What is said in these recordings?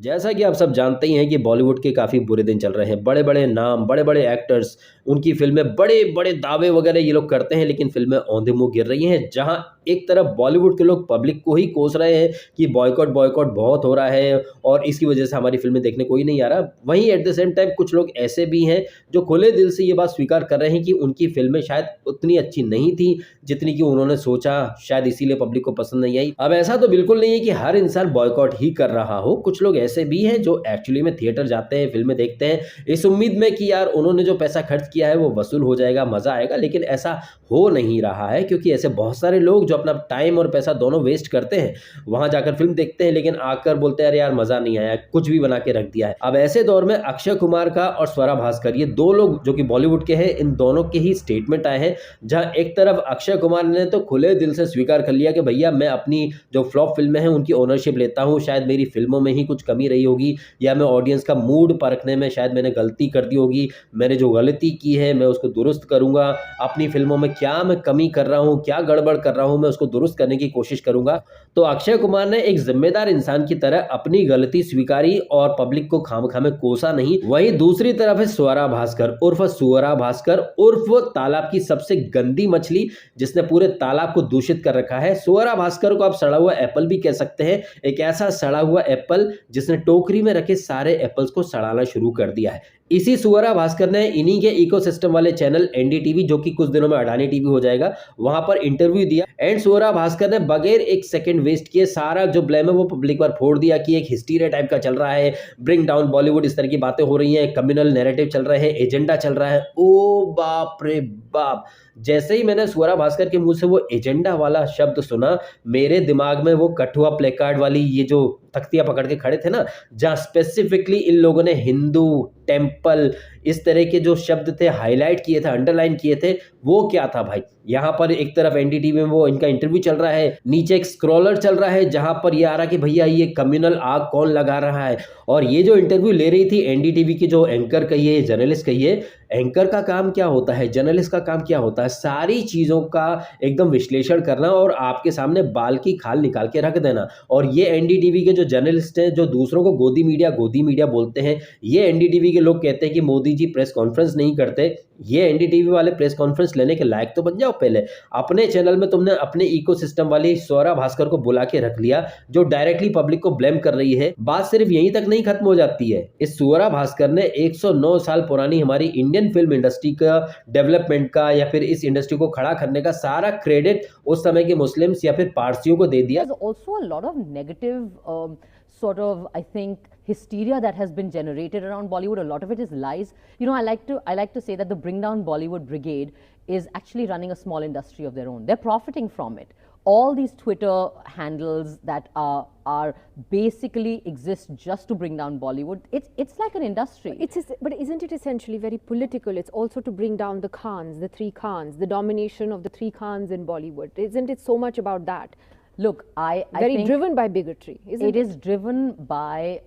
जैसा कि आप सब जानते ही हैं कि बॉलीवुड के काफ़ी बुरे दिन चल रहे हैं। बड़े-बड़े नाम, बड़े-बड़े एक्टर्स, उनकी फ़िल्में बड़े-बड़े दावे वगैरह ये लोग करते हैं, लेकिन फ़िल्में औंधे मुँह गिर रही हैं। जहाँ एक तरफ बॉलीवुड के लोग पब्लिक को ही कोस रहे हैं कि बॉयकॉट बॉयकॉट बहुत हो रहा है और इसकी वजह से हमारी फ़िल्में देखने कोई नहीं आ रहा। वहीं एट द सेम टाइम कुछ लोग ऐसे भी हैं जो खुले दिल से ये बात स्वीकार कर रहे हैं कि उनकी फ़िल्में शायद उतनी अच्छी नहीं थी, जितनी कि उन्होंने सोचा, शायद इसीलिए पब्लिक को पसंद नहीं आई। अब ऐसा तो बिल्कुल नहीं है कि हर इंसान बॉयकॉट ही कर रहा हो। कुछ लोग ऐसे भी हैं जो एक्चुअली में थिएटर जाते हैं, फ़िल्में देखते हैं, इस उम्मीद में कि यार उन्होंने जो पैसा खर्च किया है वो वसूल हो जाएगा, मज़ा आएगा, लेकिन ऐसा हो नहीं रहा है क्योंकि ऐसे बहुत सारे लोग जो अपना टाइम और पैसा दोनों वेस्ट करते हैं, वहाँ जाकर फ़िल्म देखते हैं लेकिन आकर बोलते हैं अरे यार मज़ा नहीं आया, कुछ भी बना के रख दिया है। अब ऐसे दौर में अक्षय कुमार का और स्वरा भास्कर, ये 2 लोग जो कि बॉलीवुड के हैं, इन दोनों के ही स्टेटमेंट आए हैं, जहाँ एक तरफ अक्षय कुमार ने तो खुले दिल से स्वीकार कर लिया कि भैया मैं अपनी जो फ्लॉप फ़िल्में हैं उनकी ओनरशिप लेता हूँ, शायद मेरी फ़िल्मों में ही कुछ कमी रही होगी या मैं ऑडियंस का मूड परखने में शायद मैंने गलती कर दी होगी, मैंने जो गलती की है मैं उसको दुरुस्त करूँगा, अपनी फ़िल्मों में क्या मैं कमी कर रहा हूँ, क्या गड़बड़ कर रहा हूँ, मैं उसको दुरुस्त करने की कोशिश करूँगा। तो अक्षय कुमार ने एक ज़िम्मेदार इंसान की तरह अपनी गलती स्वीकारी और पब्लिक को खामखा में कोसा नहीं। वहीं दूसरी तरफ है स्वरा भास्कर उर्फ सुअरा भास्कर उर्फ तालाब की सबसे गंदी मछली, जिसने पूरे तालाब को दूषित कर रखा है। सुअरा भास्कर को आप सड़ा हुआ एप्पल भी कह सकते हैं, एक ऐसा सड़ा हुआ एप्पल जिसने टोकरी में रखे सारे एप्पल्स को सड़ाना शुरू कर दिया है। इसी सुअरा भास्कर ने इन्हीं के इकोसिस्टम वाले चैनल एनडीटीवी, जो कि कुछ दिनों में अडानी टीवी हो जाएगा, वहां पर इंटरव्यू दिया एंड सुअरा भास्कर ने बगैर एक सेकंड वेस्ट किए सारा जो ब्लेम है वो पब्लिक पर फोड़ दिया कि एक हिस्टीरिया टाइप का चल रहा है, ब्रिंग डाउन बॉलीवुड, इस तरह की बातें हो रही हैं, कम्युनल नैरेटिव चल रहे हैं, एजेंडा चल रहा है। ओ बाप रे बाप! जैसे ही मैंने स्वरा भास्कर के मुंह से वो एजेंडा वाला शब्द सुना, मेरे दिमाग में वो कठुआ प्लेकार्ड वाली ये जो तख्तियां पकड़ के खड़े थे ना, जहां स्पेसिफिकली इन लोगों ने हिंदू, टेम्पल, इस तरह के जो शब्द थे हाईलाइट किए थे, अंडरलाइन किए थे, वो क्या था भाई। यहाँ पर एक तरफ एनडीटीवी में वो इनका इंटरव्यू चल रहा है, नीचे एक स्क्रॉलर चल रहा है जहां पर ये आ रहा कि भैया ये कम्युनल आग कौन लगा रहा है। और ये जो इंटरव्यू ले रही थी एनडीटीवी की जो एंकर कहिए, जर्नलिस्ट कहिए, एंकर का काम क्या होता है, जर्नलिस्ट का काम क्या होता है, सारी चीज़ों का एकदम विश्लेषण करना और आपके सामने बाल की खाल निकाल के रख देना। और ये एनडीटीवी के जो जर्नलिस्ट हैं, जो दूसरों को गोदी मीडिया बोलते हैं, ये एनडीटीवी के लोग कहते हैं कि मोदी जी प्रेस कॉन्फ्रेंस नहीं करते। ये एनडीटीवी वाले प्रेस कॉन्फ्रेंस लेने के लायक तो बन जाओ पहले। अपने चैनल में तुमने अपने इकोसिस्टम वाली स्वरा भास्कर को बुला के रख लिया, जो डायरेक्टली पब्लिक को ब्लेम कर रही है। बात सिर्फ यहीं तक नहीं खत्म हो जाती है। इस स्वरा भास्कर ने 109 साल पुरानी हमारी इंडियन फिल्म इंडस्ट्री का डेवलपमेंट का या फिर इस इंडस्ट्री को खड़ा करने का सारा क्रेडिट उस समय के मुस्लिम्स या फिर पारसियों को दे दिया। There's also a lot of negative sort of, I think, hysteria that has been generated around Bollywood. A lot of it is lies. You know, I like to say that the Bring Down Bollywood Brigade is actually running a small industry of their own. They're profiting from it. All these Twitter handles that are basically exist just to bring down Bollywood. It's like an industry. But isn't it essentially very political? It's also to bring down the Khans, the three Khans, the domination of the three Khans in Bollywood. Isn't it so much about that? Look, I Very think driven by bigotry, isn't it? it is driven by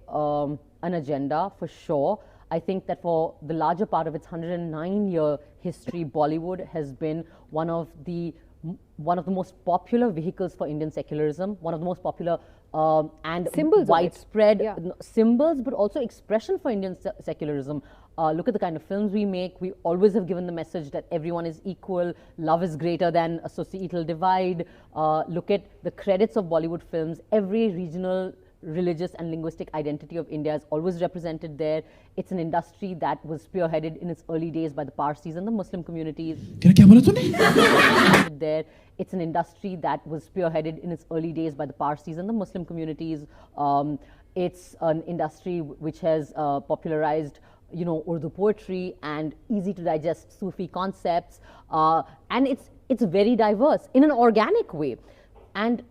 an agenda for sure. I think that for the larger part of its 109-year history, Bollywood has been one of the most popular vehicles for Indian secularism, one of the most popular and Symbols of it. widespread Yeah. symbols, but also expression for Indian secularism. Look at the kind of films we make. We always have given the message that everyone is equal, love is greater than a societal divide. Look at the credits of Bollywood films. Every regional, religious and linguistic identity of India is always represented there. It's an industry that was spearheaded in its early days by the Parsis and the Muslim communities. क्या बोला तूने? There, it's an industry that was spearheaded in its early days by the Parsis and the Muslim communities. It's an industry which has popularized, you know, Urdu poetry and easy to digest Sufi concepts, and it's very diverse in an organic way, and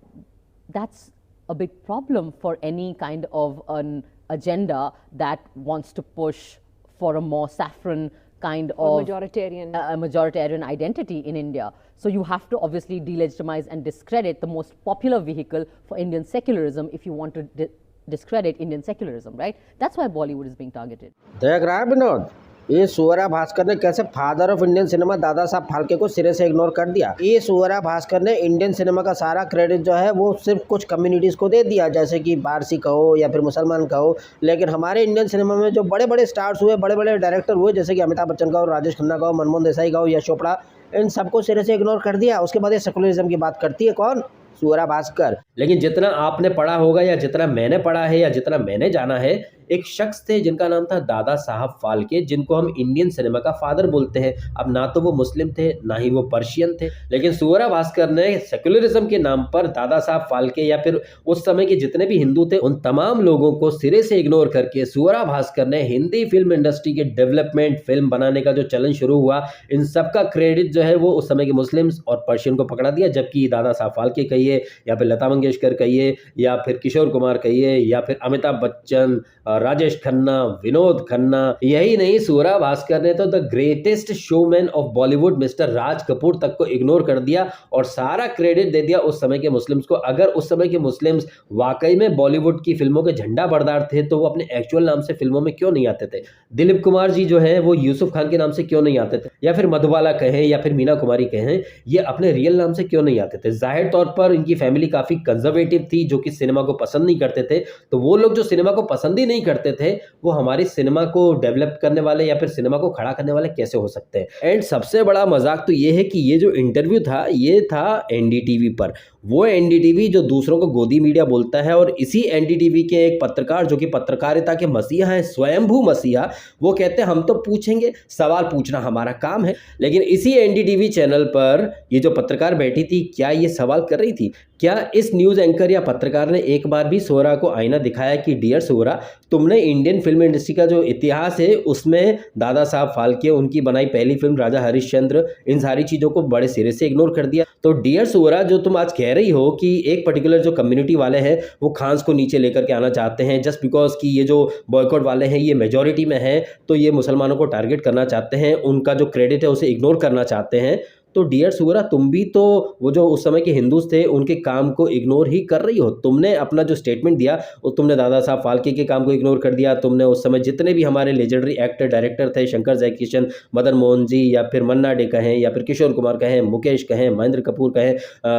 that's a big problem for any kind of an agenda that wants to push for a more saffron kind Or of majoritarian. a majoritarian identity in India. So you have to obviously delegitimize and discredit the most popular vehicle for Indian secularism if you want to discredit Indian secularism, right? That's why Bollywood is being targeted. देख रहा है विनोद, ये सुअरा भास्कर ने कैसे father of Indian cinema Dada Saheb Phalke को सिरे से ignore कर दिया। ये सुअरा भास्कर ने इंडियन सिनेमा का सारा क्रेडिट जो है वो सिर्फ कुछ कम्युनिटीज़ को दे दिया, जैसे कि पारसी कहो या फिर मुसलमान कहो। लेकिन हमारे इंडियन सिनेमा में जो बड़े बड़े स्टार्स हुए, बड़े बड़े डायरेक्टर हुए, जैसे कि अमिताभ बच्चन का हो, राजेश खन्ना का हो, मनमोहन देसाई का हो, यश चोपड़ा, इन सबको सिरे से इग्नोर कर दिया। उसके बाद ये सेकुलरिज्म की बात करती है कौन? सुअरा भास्कर। लेकिन जितना आपने पढ़ा होगा या जितना मैंने पढ़ा है या जितना मैंने जाना है, एक शख्स थे जिनका नाम था दादा साहब फाल्के, जिनको हम इंडियन सिनेमा का फादर बोलते हैं। अब ना तो वो मुस्लिम थे, ना ही वो पर्शियन थे, लेकिन सुअरा भास्कर ने सेक्युलरिज्म के नाम पर दादा साहब फाल्के या फिर उस समय के जितने भी हिंदू थे उन तमाम लोगों को सिरे से इग्नोर करके सुअरा भास्कर ने हिंदी फिल्म इंडस्ट्री के डेवलपमेंट, फिल्म बनाने का जो चलन शुरू हुआ, इन सब का क्रेडिट जो है वो उस समय के मुस्लिम्स और पर्शियन को पकड़ा दिया। जबकि दादा साहब फाल्के कहिए या फिर लता मंगेशकर कहिए या फिर किशोर कुमार कहिए या फिर अमिताभ बच्चन, राजेश खन्ना, विनोद खन्ना, यही नहीं, सुअरा भास्कर ने तो the greatest showman of Bollywood mister Raj Kapoor तक को इग्नोर कर दिया और सारा क्रेडिट दे दिया उस समय के मुस्लिम्स को। अगर उस समय के मुस्लिम्स वाकई में बॉलीवुड की फिल्मों के झंडा बरदार थे तो वो अपने एक्चुअल नाम से फिल्मों में क्यों नहीं आते थे? दिलीप कुमार जी जो है वो यूसुफ खान के नाम से क्यों नहीं आते थे? या फिर मधुबाला कहें या फिर मीना कुमारी कहें, ये अपने रियल नाम से क्यों नहीं आते थे? जाहिर तौर पर इनकी फैमिली काफी कंजर्वेटिव थी, जो कि सिनेमा को पसंद नहीं करते थे। तो वो लोग जो सिनेमा को पसंद ही नहीं करते थे वो हमारी सिनेमा को डेवलप करने वाले या फिर सिनेमा को खड़ा करने वाले कैसे हो सकते हैं? एंड सबसे बड़ा मजाक तो ये है कि ये जो इंटरव्यू था ये था एनडीटीवी पर। वो एनडीटीवी जो दूसरों को गोदी मीडिया बोलता है, और इसी एनडीटीवी के एक पत्रकार जो कि पत्रकारिता के मसीहा हैं, स्वयंभू मसीहा, वो कहते हैं हम तो पूछेंगे, सवाल पूछना हमारा काम है। लेकिन इसी एनडीटीवी चैनल पर ये जो पत्रकार बैठी थी, क्या ये सवाल कर रही थी? क्या इस न्यूज़ एंकर या पत्रकार ने एक बार भी सुअरा को आईना दिखाया कि डियर सुअरा, तुमने इंडियन फिल्म इंडस्ट्री का जो इतिहास है उसमें दादा साहब फाल्के, उनकी बनाई पहली फिल्म राजा हरिश्चंद्र, इन सारी चीज़ों को बड़े सिरे से इग्नोर कर दिया? तो डियर सुअरा, जो तुम आज कह रही हो कि एक पर्टिकुलर जो कम्युनिटी वाले हैं वो खान्स को नीचे लेकर के आना चाहते हैं जस्ट बिकॉज कि ये जो बॉयकॉट वाले हैं ये मेजॉरिटी में है, तो ये मुसलमानों को टारगेट करना चाहते हैं, उनका जो क्रेडिट है उसे इग्नोर करना चाहते हैं। तो डियर सुअरा, तुम भी तो वो जो उस समय के हिंदूज थे उनके काम को इग्नोर ही कर रही हो। तुमने अपना जो स्टेटमेंट दिया वो तुमने दादा साहब फाल्के के काम को इग्नोर कर दिया। तुमने उस समय जितने भी हमारे लेजेंडरी एक्टर डायरेक्टर थे, शंकर जयकिशन, मदन मोहन जी या फिर मन्ना डे कहें या फिर किशोर कुमार कहें, मुकेश कहें, महेंद्र कपूर कहें,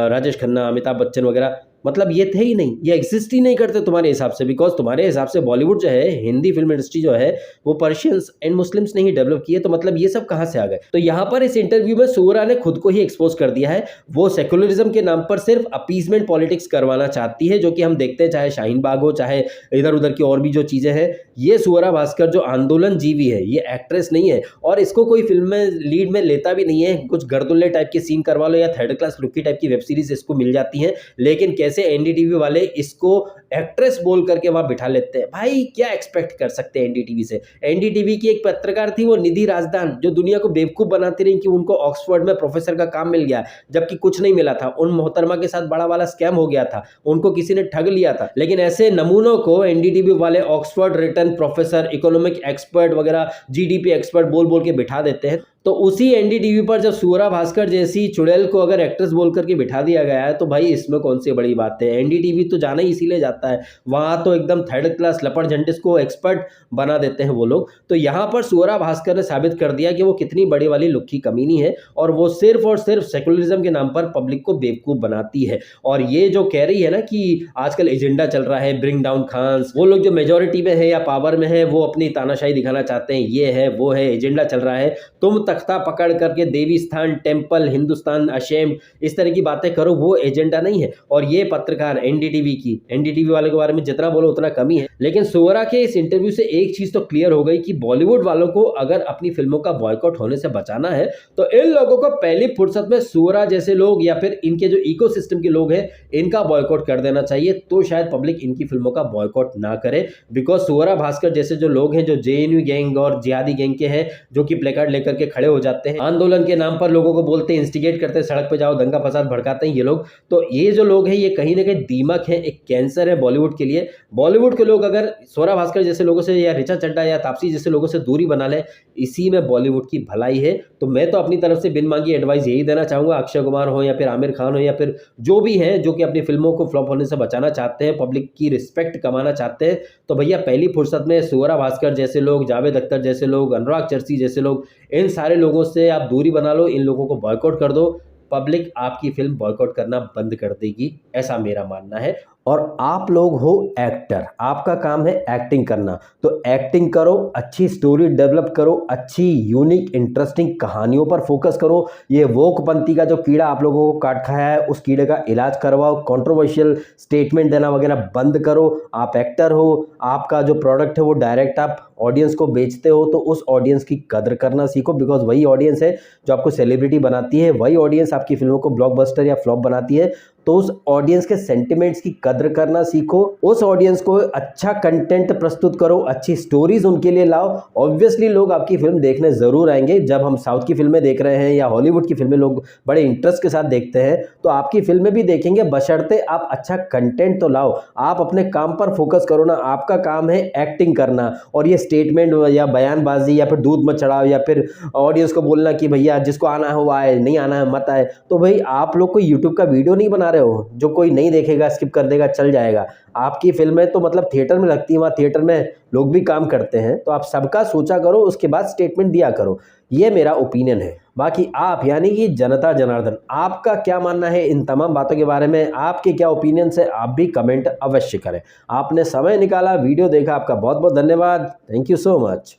राजेश खन्ना, अमिताभ बच्चन वगैरह, मतलब ये थे ही नहीं, ये एग्जिस्ट ही नहीं करते तुम्हारे हिसाब से। बिकॉज तुम्हारे हिसाब से बॉलीवुड जो है, हिंदी फिल्म इंडस्ट्री जो है, वो पर्शियंस एंड मुस्लिम्स ने ही डेवलप की है। तो मतलब ये सब कहाँ से आ गए? तो यहाँ पर इस इंटरव्यू में सुअरा ने खुद को ही एक्सपोज कर दिया है। वो सेकुलरिज्म के नाम पर सिर्फ अपीजमेंट पॉलिटिक्स करवाना चाहती है, जो कि हम देखते हैं चाहे शाहीन बाग हो, चाहे इधर उधर की और भी जो चीज़ें हैं। ये सुअरा भास्कर जो आंदोलन जीवी है, ये एक्ट्रेस नहीं है और इसको कोई फिल्म में लीड में लेता भी नहीं है। कुछ गर्दुल्ले टाइप के सीन करवा लो या थर्ड क्लास लुकी टाइप की वेब सीरीज इसको मिल जाती हैं, लेकिन कैसे एनडीटीवी वाले इसको एक्ट्रेस बोल करके वहां बिठा लेते हैं। भाई क्या एक्सपेक्ट कर सकते हैं एनडीटीवी से? एनडीटीवी की एक पत्रकार थी वो निधि राजदान, जो दुनिया को बेवकूफ बनाती रही कि उनको ऑक्सफोर्ड में प्रोफेसर का काम मिल गया, जबकि कुछ नहीं मिला था। उन मोहतरमा के साथ बड़ा वाला स्कैम हो गया था, उनको किसी ने ठग लिया था। लेकिन ऐसे नमूनों को एनडीटीवी वाले Oxford return professor, economic expert वगैरह, जीडीपी एक्सपर्ट बोल बोल के बिठा देते हैं। तो उसी एनडीटीवी पर जब सुअरा भास्कर जैसी चुड़ैल को अगर एक्ट्रेस बोल करके बिठा दिया गया है, तो भाई इसमें कौन सी बड़ी बात है? एनडीटीवी तो जाना ही इसीलिए जाता है, वहां तो एकदम थर्ड क्लास लपड़ झंडिस को एक्सपर्ट बना देते हैं वो लोग। तो यहाँ पर सुअरा भास्कर ने साबित कर दिया कि वो कितनी बड़ी वाली लुक्की कमीनी है, और वो सिर्फ और सिर्फ सेकुलरिज्म के नाम पर पब्लिक को बेवकूफ बनाती है। और ये जो कह रही है ना कि आजकल एजेंडा चल रहा है ब्रिंग डाउन खान्स, वो लोग जो मेजोरिटी में है या पावर में है वो अपनी तानाशाही दिखाना चाहते हैं, ये है वो है, एजेंडा चल रहा है। तुम तख्ता पकड़ करके देवी स्थान, टेम्पल, हिंदुस्तान अशेम्ड, इस तरह की बातें करो, वो एजेंडा नहीं है। और ये पत्रकार एनडीटीवी वाले के बारे में जितना बोलो उतना कमी है। लेकिन सुअरा के इस इंटरव्यू से एक चीज तो क्लियर हो गई कि बॉलीवुड वालों को अगर अपनी फिल्मों का बॉयकॉट होने से बचाना है तो इन लोगों को पहली फुर्सत में सुअरा जैसे लोग या फिर इनके जो इकोसिस्टम के लोग हैं इनका बॉयकॉट कर देना चाहिए, तो शायद पब्लिक इनकी फिल्मों का बॉयकॉट ना करे। बिकॉज सुअरा भास्कर जैसे जो लोग हैं, जो जेएनयू गैंग और जिहादी गैंग के हैं, जो कि प्लेकार्ड लेकर के खड़े खड़े हो जाते हैं, आंदोलन के नाम पर लोगों को बोलते हैं, इंस्टिगेट करते हैं, सड़क पे जाओ, दंगा फसाद भड़काते हैं ये लोग। तो ये जो लोग हैं ये कहीं ना कहीं दीमक है, एक कैंसर है बॉलीवुड के लिए। बॉलीवुड के लोग अगर स्वरा भास्कर जैसे लोगों से या ऋचा चड्ढा या तापसी जैसे लोगों से दूरी बना ले, इसी में बॉलीवुड की भलाई है। तो मैं तो अपनी तरफ से बिन मांगी एडवाइस यही देना चाहूँगा, अक्षय कुमार हो या फिर आमिर खान हो या फिर जो भी हैं जो कि अपनी फिल्मों को फ्लॉप होने से बचाना चाहते हैं, पब्लिक की रिस्पेक्ट कमाना चाहते हैं, तो भैया पहली फुर्सत में स्वरा भास्कर जैसे लोग, जावेद अख्तर जैसे लोग, अनुराग चरसी जैसे लोग, इन सारे लोगों से आप दूरी बना लो, इन लोगों को बॉयकॉट कर दो। पब्लिक आपकी फिल्म बॉयकॉट करना बंद कर देगी, ऐसा मेरा मानना है। और आप लोग हो एक्टर, आपका काम है एक्टिंग करना, तो एक्टिंग करो, अच्छी स्टोरी डेवलप करो, अच्छी यूनिक इंटरेस्टिंग कहानियों पर फोकस करो। ये वोकपंथी का जो कीड़ा आप लोगों को काट खाया है, उस कीड़े का इलाज करवाओ, कंट्रोवर्शियल स्टेटमेंट देना वगैरह बंद करो। आप एक्टर हो, आपका जो प्रोडक्ट है वो डायरेक्ट आप ऑडियंस को बेचते हो, तो उस ऑडियंस की कदर करना सीखो, बिकॉज वही ऑडियंस है जो आपको सेलिब्रिटी बनाती है, वही ऑडियंस आपकी फिल्मों को ब्लॉकबस्टर या फ्लॉप बनाती है। तो उस ऑडियंस के सेंटिमेंट्स की कदर करना सीखो, उस ऑडियंस को अच्छा कंटेंट प्रस्तुत करो, अच्छी स्टोरीज उनके लिए लाओ। ऑब्वियसली लोग आपकी फिल्म देखने ज़रूर आएंगे। जब हम साउथ की फिल्में देख रहे हैं या हॉलीवुड की फिल्में लोग बड़े इंटरेस्ट के साथ देखते हैं, तो आपकी फिल्में भी देखेंगे, बशर्ते आप अच्छा कंटेंट तो लाओ। आप अपने काम पर फोकस करो ना, आपका काम है एक्टिंग करना, और ये स्टेटमेंट या बयानबाजी या फिर दूध मत चढ़ाओ या फिर ऑडियंस को बोलना कि भैया जिसको आना है वो आए, नहीं आना है मत आए। तो भाई आप लोग कोई यूट्यूब का वीडियो नहीं बना रहे हो जो कोई नहीं देखेगा, स्किप कर देगा, चल जाएगा। आपकी फिल्में तो मतलब थिएटर में लगती हैं, वहाँ थिएटर में लोग भी काम करते हैं, तो आप सबका सोचा करो, उसके बाद स्टेटमेंट दिया करो। ये मेरा ओपिनियन है। बाकी आप यानी कि जनता जनार्दन, आपका क्या मानना है इन तमाम बातों के बारे में? आपके क्या ओपिनियंस है? आप भी कमेंट अवश्य करें। आपने समय निकाला, वीडियो देखा, आपका बहुत बहुत धन्यवाद। Thank you so much.